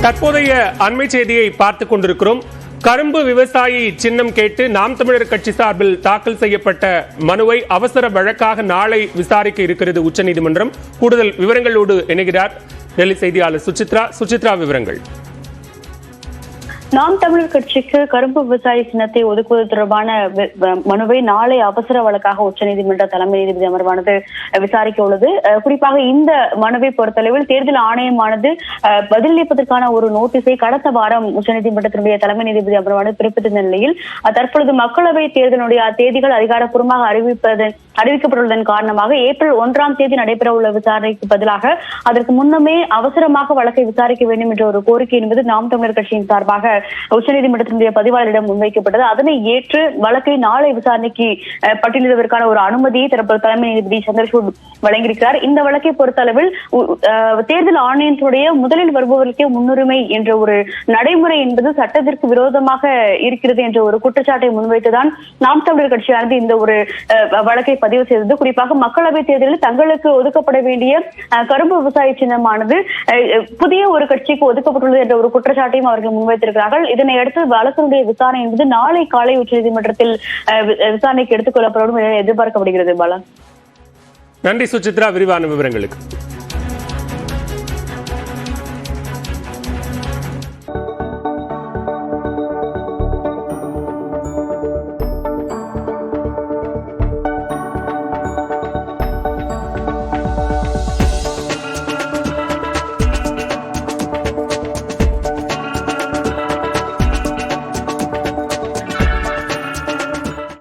தற்போதைய அண்மை செய்தியை பார்த்துக் கொண்டிருக்கிறோம். கரும்பு விவசாயி சின்னம் கேட்டு நாம் தமிழர் கட்சி சார்பில் தாக்கல் செய்யப்பட்ட மனுவை அவசர வழக்காக நாளை விசாரிக்க இருக்கிறது உச்சநீதிமன்றம். கூடுதல் விவரங்களோடு இணைகிறார் டெல்லி செய்தியாளர் சுசித்ரா. விவரங்கள். நாம் தமிழர் கட்சிக்கு கரும்பு விவசாய சின்னத்தை ஒதுக்குவது தொடர்பான மனுவை நாளை அவசர வழக்காக உச்சநீதிமன்ற தலைமை நீதிபதி அமர்வானது விசாரிக்க உள்ளது. குறிப்பாக இந்த மனுவை பொறுத்தளவில் தேர்தல் ஆணையமானது பதிலளிப்பதற்கான ஒரு நோட்டீஸை கடந்த வாரம் உச்சநீதிமன்றத்தினுடைய தலைமை நீதிபதி அமர்வானது பிறப்பித்திருந்த நிலையில் தற்பொழுது மக்களவை தேர்தலுடைய தேதிகள் அதிகாரப்பூர்வமாக அறிவிக்கப்பட்டுள்ளதன் காரணமாக ஏப்ரல் 1ஆம் தேதி நடைபெற உள்ள விசாரணைக்கு பதிலாக அதற்கு முன்னமே அவசரமாக வழக்கை விசாரிக்க வேண்டும் என்ற ஒரு கோரிக்கை என்பது நாம் தமிழர் கட்சியின் சார்பாக உச்சநீதிமன்றத்தினுடைய பதிவாளரிடம் முன்வைக்கப்பட்டது. அதனை ஏற்று வழக்கை நாளை விசாரணைக்கு பட்டியலிடுவதற்கான ஒரு அனுமதியை தரப்பு தலைமை நீதிபதி சந்திரசூட் வழங்கியிருக்கிறார். இந்த வழக்கை பொறுத்தளவில் தேர்தல் ஆணையத்துடைய முதலில் வருபவர்களுக்கே முன்னுரிமை என்ற ஒரு நடைமுறை என்பது சட்டத்திற்கு விரோதமாக இருக்கிறது என்ற ஒரு குற்றச்சாட்டை முன்வைத்துதான் நாம் தமிழர் கட்சியானது இந்த ஒரு வழக்கை பதிவு செய்தது. குறிப்பாக மக்களவை தேர்தலில் தங்களுக்கு ஒதுக்கப்பட வேண்டிய கரும்பு விவசாய சின்னமானது புதிய ஒரு கட்சிக்கு ஒதுக்கப்பட்டுள்ளது என்ற ஒரு குற்றச்சாட்டையும் அவர்கள் முன்வைத்திருக்கிறார்கள். இதனை அடுத்து வழக்கினுடைய விசாரணை என்பது நாளை காலை உச்சநீதிமன்றத்தில் விசாரணைக்கு எடுத்துக் கொள்ளப்படும் என எதிர்பார்க்கப்படுகிறது. பாலா, நன்றி சுசித்ரா, விரிவான விவரங்களுக்கு.